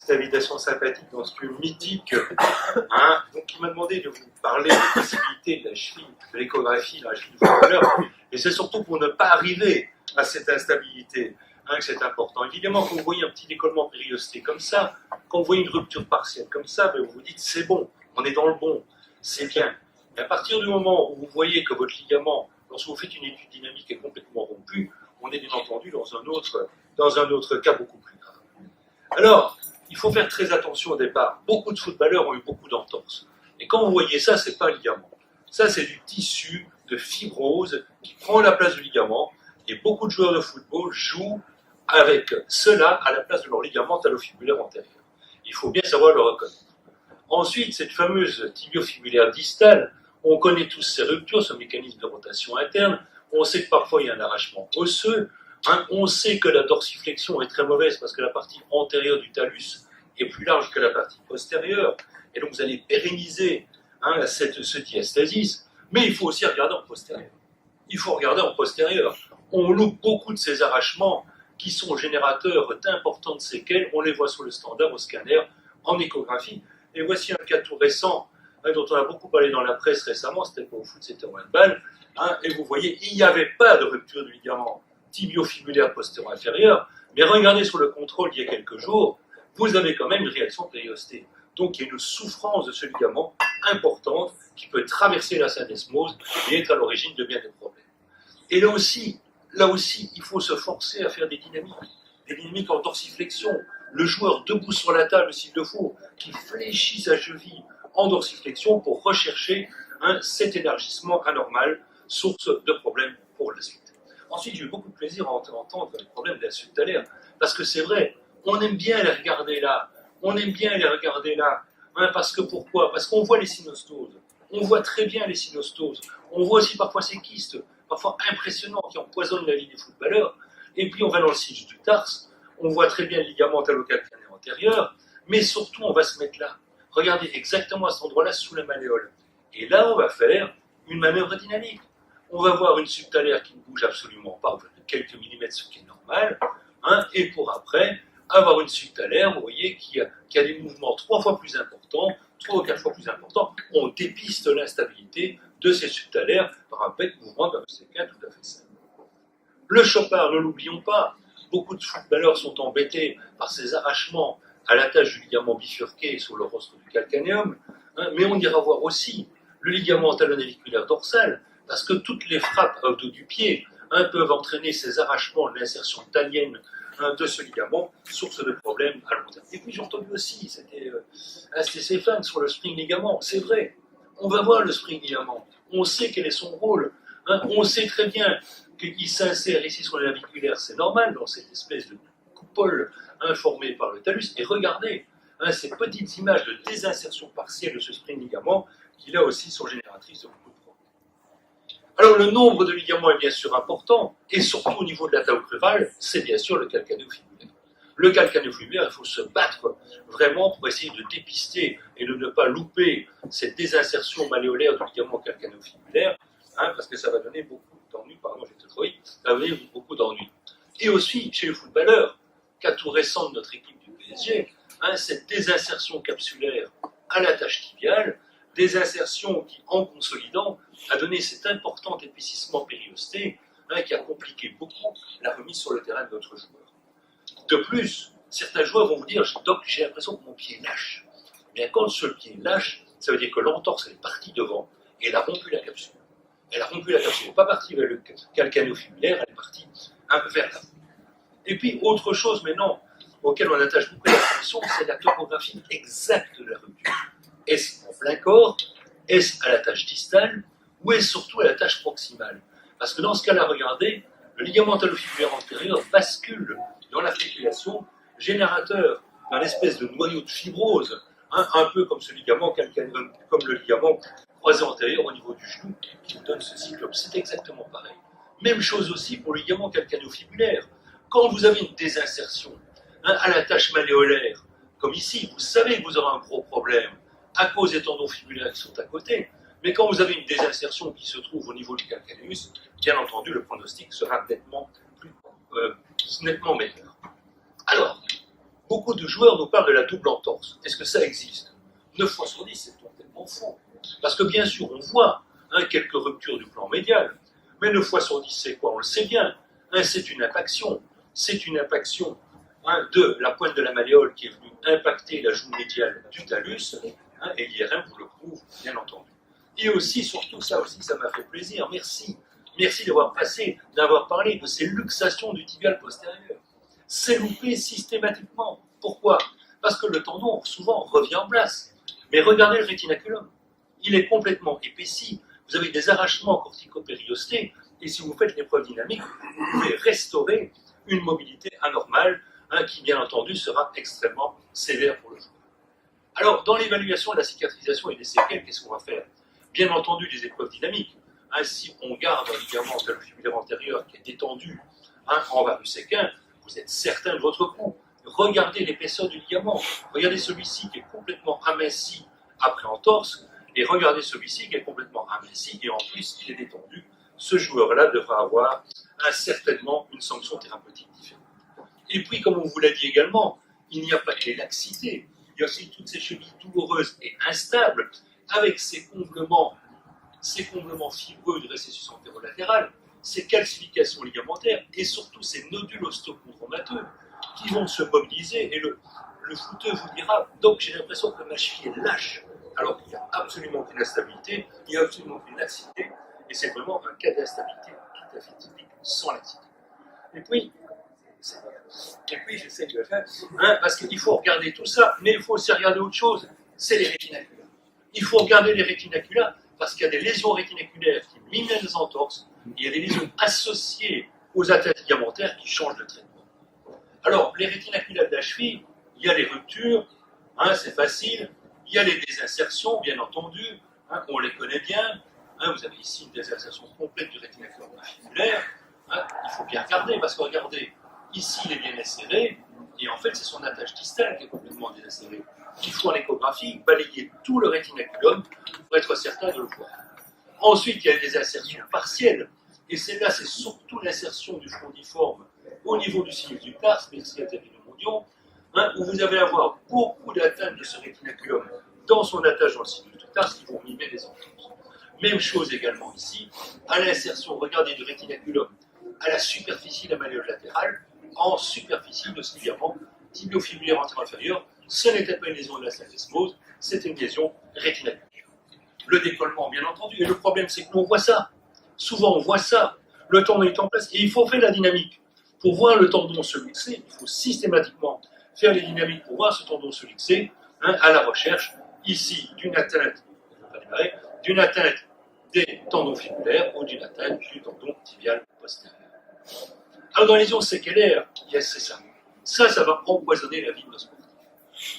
cette invitation sympathique dans ce lieu mythique. Hein. Donc, il m'a demandé de vous parler des possibilités de la cheville, de l'échographie, de la cheville du footballeur. Et c'est surtout pour ne pas arriver à cette instabilité hein, que c'est important. Évidemment, quand vous voyez un petit décollement périosté comme ça, quand vous voyez une rupture partielle comme ça, ben vous vous dites c'est bon, on est dans le bon, c'est bien. Mais à partir du moment où vous voyez que votre ligament, lorsque vous faites une étude dynamique, est complètement rompu, on est bien entendu dans un autre cas beaucoup plus grave. Alors, il faut faire très attention au départ. Beaucoup de footballeurs ont eu beaucoup d'entorses. Et quand vous voyez ça, c'est pas un ligament. Ça, c'est du tissu de fibrose qui prend la place du ligament. Et beaucoup de joueurs de football jouent avec cela à la place de leur ligament talofibulaire antérieur. Il faut bien savoir le reconnaître. Ensuite, cette fameuse tibiofibulaire distale, on connaît tous ces ruptures, ce mécanisme de rotation interne. On sait que parfois il y a un arrachement osseux. Hein, on sait que la dorsiflexion est très mauvaise parce que la partie antérieure du talus est plus large que la partie postérieure. Et donc vous allez pérenniser hein, ce diastasis. Mais il faut aussi regarder en postérieur. Il faut regarder en postérieur. On loupe beaucoup de ces arrachements qui sont générateurs d'importantes séquelles. On les voit sur le standard, au scanner, en échographie. Et voici un cas tout récent hein, dont on a beaucoup parlé dans la presse récemment. C'était pas au foot, c'était au handball. Hein, et vous voyez, il n'y avait pas de rupture du ligament tibiofibulaire postéro-inférieur, mais regardez sur le contrôle il y a quelques jours, vous avez quand même une réaction périostée. Donc il y a une souffrance de ce ligament importante qui peut traverser la syndesmose et être à l'origine de bien des problèmes. Et là aussi, il faut se forcer à faire des dynamiques en dorsiflexion. Le joueur debout sur la table, s'il le faut, qui fléchit sa cheville en dorsiflexion pour rechercher cet élargissement anormal, source de problèmes pour la suite. Ensuite, j'ai eu beaucoup de plaisir à entendre le problème de la subtalaire, parce que c'est vrai, on aime bien les regarder là, hein, parce que pourquoi? Parce qu'on voit les synostoses, on voit très bien les synostoses, on voit aussi parfois ces kystes, parfois impressionnants, qui empoisonnent la vie des footballeurs, et puis on va dans le sinus du tarse, on voit très bien le ligament talocalcanéen antérieur, mais surtout on va se mettre là, regardez exactement à cet endroit-là sous la malléole, et là on va faire une manœuvre dynamique. On va voir une subtalaire qui ne bouge absolument pas, de quelques millimètres, ce qui est normal, hein, et pour après avoir une subtalaire, vous voyez, qui a des mouvements 3 fois plus importants, 3 ou 4 fois plus importants. On dépiste l'instabilité de ces subtalaires par un bête mouvement d'un CK tout à fait simple. Le chopard, ne l'oublions pas, beaucoup de footballeurs sont embêtés par ces arrachements à l'attache du ligament bifurqué sur le rostre du calcanéum, hein, mais on ira voir aussi le ligament talonaviculaire dorsal, parce que toutes les frappes au dos du pied hein, peuvent entraîner ces arrachements de l'insertion talienne hein, de ce ligament, source de problèmes à long terme. Et puis j'ai entendu aussi, c'était Stéphane sur le spring ligament, c'est vrai, on va voir le spring ligament, on sait quel est son rôle, hein, on sait très bien qu'il s'insère ici sur le naviculaire, c'est normal, dans cette espèce de coupole hein, formée par le talus, et regardez hein, ces petites images de désinsertion partielle de ce spring ligament, qui là aussi sont génératrices de beaucoup de problèmes. Alors le nombre de ligaments est bien sûr important, et surtout au niveau de la taille crurale, c'est bien sûr le calcanéo-fibulaire. Le calcanéo-fibulaire, il faut se battre vraiment pour essayer de dépister et de ne pas louper cette désinsertion malléolaire du ligament calcanéo-fibulaire, hein, parce que ça va donner beaucoup d'ennuis, pardon, j'ai tout trouvé, ça va donner beaucoup d'ennuis. Et aussi, chez les footballeurs, cas tout récent de notre équipe du PSG, hein, cette désinsertion capsulaire à la tâche tibiale, des insertions qui, en consolidant, a donné cet important épaississement périosté hein, qui a compliqué beaucoup la remise sur le terrain de notre joueur. De plus, certains joueurs vont vous dire « Doc, j'ai l'impression que mon pied lâche ». Bien, quand ce pied lâche, ça veut dire que l'entorse est partie devant et elle a rompu la capsule. Elle a rompu la capsule, elle n'est pas partie vers le calcanéo-fibulaire, elle est partie un peu vers là. Et puis, autre chose maintenant, auquel on attache beaucoup d'attention, c'est la topographie exacte de la rupture. Est-ce en plein corps? Est-ce à la tâche distale? Ou est-ce surtout à la tâche proximale? Parce que dans ce cas-là, regardez, le ligament talofibulaire antérieur bascule dans la féculation, générateur d'un espèce de noyau de fibrose, hein, un peu comme ce ligament comme le ligament croisé antérieur au niveau du genou, qui nous donne ce cyclope. C'est exactement pareil. Même chose aussi pour le ligament calcanéo-fibulaire. Quand vous avez une désinsertion hein, à la tâche malléolaire, comme ici, vous savez que vous aurez un gros problème à cause des tendons fibulaires qui sont à côté. Mais quand vous avez une désinsertion qui se trouve au niveau du calcanéus, bien entendu, le pronostic sera nettement meilleur. Alors, beaucoup de joueurs nous parlent de la double entorse. Est-ce que ça existe? 9 fois sur 10, c'est complètement faux. Parce que bien sûr, on voit quelques ruptures du plan médial, mais 9 fois sur 10, c'est quoi? On le sait bien. C'est une impaction. C'est une impaction de la pointe de la malléole qui est venue impacter la joue médiale du talus, et l'IRM vous le prouve, bien entendu. Et aussi, surtout, ça aussi, ça m'a fait plaisir. Merci. Merci d'avoir parlé de ces luxations du tibial postérieur. C'est loupé systématiquement. Pourquoi? Parce que le tendon, souvent, revient en place. Mais regardez le rétinaculum. Il est complètement épaissi. Vous avez des arrachements corticopériostés. Et si vous faites l'épreuve dynamique, vous pouvez restaurer une mobilité anormale, qui, bien entendu, sera extrêmement sévère pour le joueur. Alors, dans l'évaluation de la cicatrisation et des séquelles, qu'est-ce qu'on va faire? Bien entendu, les épreuves dynamiques. Si on garde un ligament talofibulaire antérieur qui est détendu en varus équin, vous êtes certain de votre coup. Regardez l'épaisseur du ligament. Regardez celui-ci qui est complètement aminci après entorse, et regardez celui-ci qui est complètement aminci, et en plus, il est détendu. Ce joueur-là devra avoir certainement une sanction thérapeutique différente. Et puis, comme on vous l'a dit également, il n'y a pas que les laxités. Il y a aussi toutes ces chevilles douloureuses et instables, avec ces comblements fibreux de récessus antérolatérale, ces calcifications ligamentaires, et surtout ces nodules osteochondromateux qui vont se mobiliser, et le footeux vous dira, donc j'ai l'impression que ma cheville est lâche, alors qu'il n'y a absolument aucune instabilité, il n'y a absolument aucune laxité, et c'est vraiment un cas d'instabilité tout à fait typique, sans laxité. Et puis j'essaie de le faire, parce qu'il faut regarder tout ça, mais il faut aussi regarder autre chose, c'est les rétinaculats. Il faut regarder les rétinaculats, parce qu'il y a des lésions rétinaculaires qui miment les entorses, il y a des lésions associées aux atteintes ligamentaires qui changent de traitement. Alors, les rétinaculats de la cheville, il y a les ruptures, c'est facile, il y a les désinsertions, bien entendu, on les connaît bien, vous avez ici une désinsertion complète du rétinaculum fibulaire, il faut bien regarder, parce que regardez, ici il est bien inséré, et en fait c'est son attache distale qui est complètement désinsérée. Il faut en échographie balayer tout le rétinaculum pour être certain de le voir. Ensuite, il y a des insertions partielles, et celle-là, c'est surtout l'insertion du frondiforme au niveau du sinus du tarse, mais aussi mondiaux, où vous allez avoir beaucoup d'atteintes de ce rétinaculum dans son attache dans le sinus du tarse qui vont mimer les entorses. Même chose également ici, à l'insertion, regardez, du rétinaculum à la superficie de la malléole latérale, en superficie de ce ligament tibiofibulaire antérieur-inférieur. Ce n'était pas une lésion de la syndesmose, c'était une lésion rétinaculaire. Le décollement, bien entendu, et le problème, c'est que nous, on voit ça. Souvent, on voit ça. Le tendon est en place, et il faut faire la dynamique. Pour voir le tendon se luxer, il faut systématiquement faire les dynamiques pour voir ce tendon se luxer, à la recherche, ici, d'une atteinte des tendons fibulaires ou d'une atteinte du tendon tibial postérieur. Alors, dans les lésions séquelaires, c'est ça. Ça va empoisonner la vie de nos sportifs.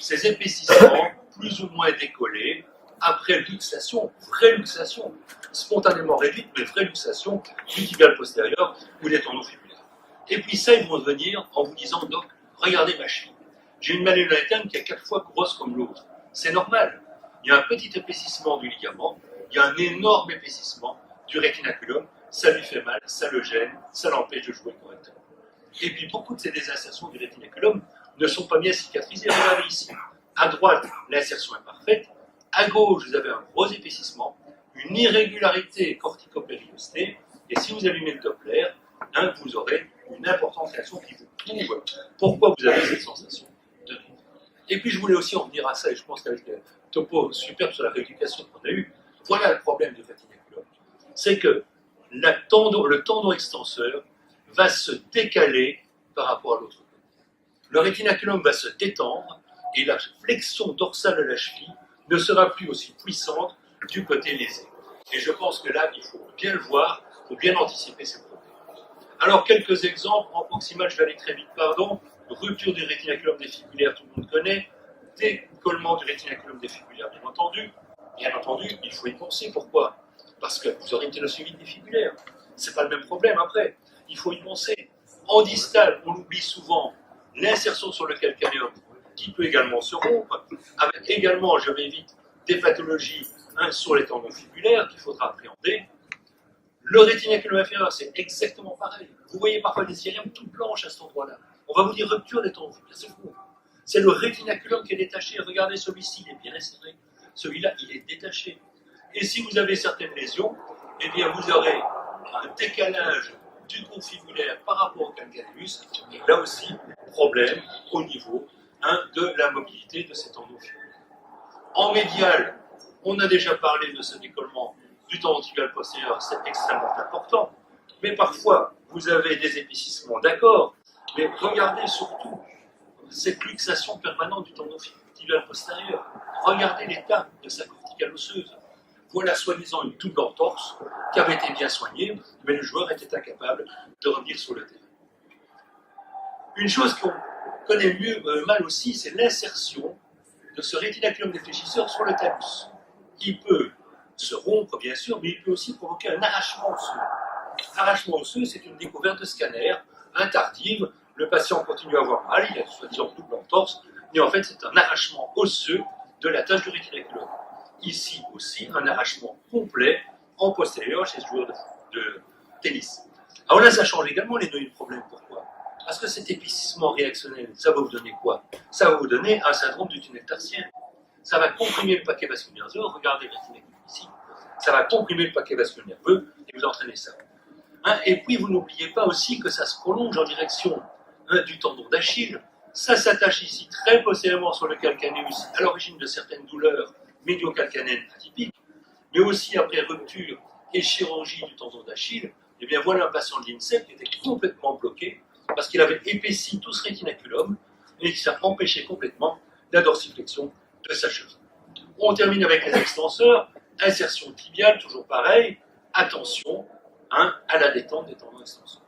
Ces épaississements, plus ou moins décollés, après luxation, vraie luxation, spontanément réduite, mais vraie luxation du tibial postérieur ou des tendons fibulaires. Et puis ça, ils vont venir en vous disant, donc, regardez ma cheville. J'ai une malléole interne qui est 4 fois grosse comme l'autre. C'est normal. Il y a un petit épaississement du ligament, il y a un énorme épaississement du rétinaculum, ça lui fait mal, ça le gêne, ça l'empêche de jouer correctement. Et puis beaucoup de ces désinsertions du rétinaculum ne sont pas bien cicatrisées. Regardez ici. À droite, l'insertion est parfaite. À gauche, vous avez un gros épaississement, une irrégularité corticopériostée, et si vous allumez le Doppler, vous aurez une importante réaction qui vous prouve pourquoi vous avez cette sensation de douleur. Et puis je voulais aussi en venir à ça, et je pense qu'avec le topo superbe sur la rééducation qu'on a eu, voilà le problème du rétinaculum. C'est que le tendon extenseur va se décaler par rapport à l'autre côté. Le rétinaculum va se détendre, et la flexion dorsale de la cheville ne sera plus aussi puissante du côté lésé. Et je pense que là, il faut bien le voir, il faut bien anticiper ces problèmes. Alors, quelques exemples, en proximal, je vais aller très vite, pardon. Rupture du rétinaculum défibulaire, tout le monde connaît. Décollement du rétinaculum défibulaire, bien entendu. Bien entendu, il faut y penser. Pourquoi? Parce que vous aurez une ténosynovite défibulaire. C'est pas le même problème après. Il faut y penser. En distal, on oublie souvent l'insertion sur le calcanéum, qui peut également se rompre, avec également, je vais vite, des pathologies sur les tendons fibulaires qu'il faudra appréhender. Le rétinaculum inférieur, c'est exactement pareil. Vous voyez parfois des iriums toutes blanches à cet endroit-là. On va vous dire rupture des tendons fibulaires, c'est fou. C'est le rétinaculum qui est détaché. Regardez, celui-ci, il est bien serré. Celui-là, il est détaché. Et si vous avez certaines lésions, eh bien, vous aurez un décalage du confibulaire par rapport au calcaneus. Et là aussi, problème au niveau de la mobilité de cet tendon fibulaire. En médial, on a déjà parlé de ce décollement du tendon tibial postérieur, c'est extrêmement important. Mais parfois, vous avez des épaississements, d'accord, mais regardez surtout cette luxation permanente du tendon tibial postérieur. Regardez l'état de sa corticale osseuse. Voilà soi-disant une double entorse qui avait été bien soignée, mais le joueur était incapable de revenir sur le terrain. Une chose qu'on connaît mal aussi, c'est l'insertion de ce rétinaculum défléchisseur sur le talus. Il peut se rompre, bien sûr, mais il peut aussi provoquer un arrachement osseux. Arrachement osseux, c'est une découverte de scanner, tardive. Le patient continue à avoir mal, il a soi-disant double entorse, mais en fait, c'est un arrachement osseux de la tâche du rétinaculum. Ici aussi, un arrachement complet en postérieur chez ce joueur de tennis. Alors là, ça change également les données de problème. Pourquoi? Parce que cet épaississement réactionnel, ça va vous donner quoi? Ça va vous donner un syndrome du tunnel tarsien. Ça va comprimer le paquet vasculaire nerveux. Regardez le rétinaculum ici. Ça va comprimer le paquet vasculaire nerveux et vous entraînez ça. Et puis, vous n'oubliez pas aussi que ça se prolonge en direction du tendon d'Achille. Ça s'attache ici très postérieurement sur le calcaneus, à l'origine de certaines douleurs médiocalcanéennes atypiques, mais aussi après rupture et chirurgie du tendon d'Achille. Et bien voilà un patient de l'INSEP qui était complètement bloqué parce qu'il avait épaissi tout ce rétinaculum et qui s'est empêché complètement la dorsiflexion de sa cheville. On termine avec les extenseurs, insertion tibiale, toujours pareil, attention à la détente des tendons extenseurs.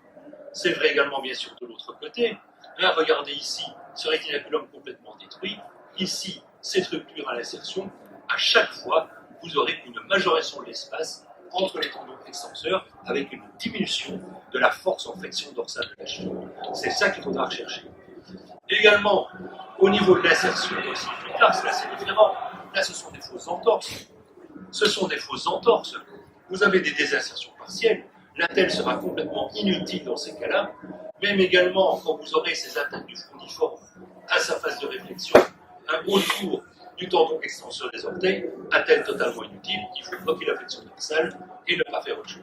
C'est vrai également bien sûr de l'autre côté. Regardez ici, ce rétinaculum complètement détruit. Ici, cette rupture à l'insertion. À chaque fois, vous aurez une majoration de l'espace entre les tendons extenseurs avec une diminution de la force en flexion dorsale de la cheville. C'est ça qu'il faudra rechercher. Également, au niveau de l'insertion aussi plus tard, là c'est différent. Là, ce sont des fausses entorses. Ce sont des fausses entorses. Vous avez des désinsertions partielles. L'attelle sera complètement inutile dans ces cas-là. Même également, quand vous aurez ces atteintes du fondiforme à sa phase de réflexion, autour du tendon extenseur des orteils, attelle totalement inutile. Il faut bloquer la flexion dorsale et ne pas faire autre chose.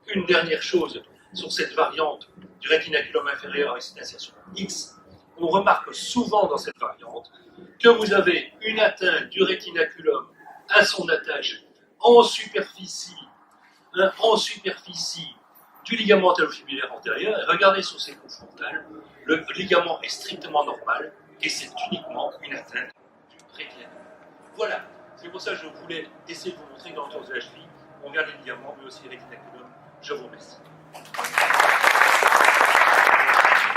Une dernière chose sur cette variante du rétinaculum inférieur avec cette insertion X, on remarque souvent dans cette variante que vous avez une atteinte du rétinaculum à son attache en superficie du ligament talofibulaire antérieur. Et regardez sur ces coups frontales, le ligament est strictement normal et c'est uniquement une atteinte du rétinaculum. Voilà, c'est pour ça que je voulais essayer de vous montrer que dans l'entorse de la cheville, on regarde les ligaments mais aussi les rétinaculums. Je vous remercie.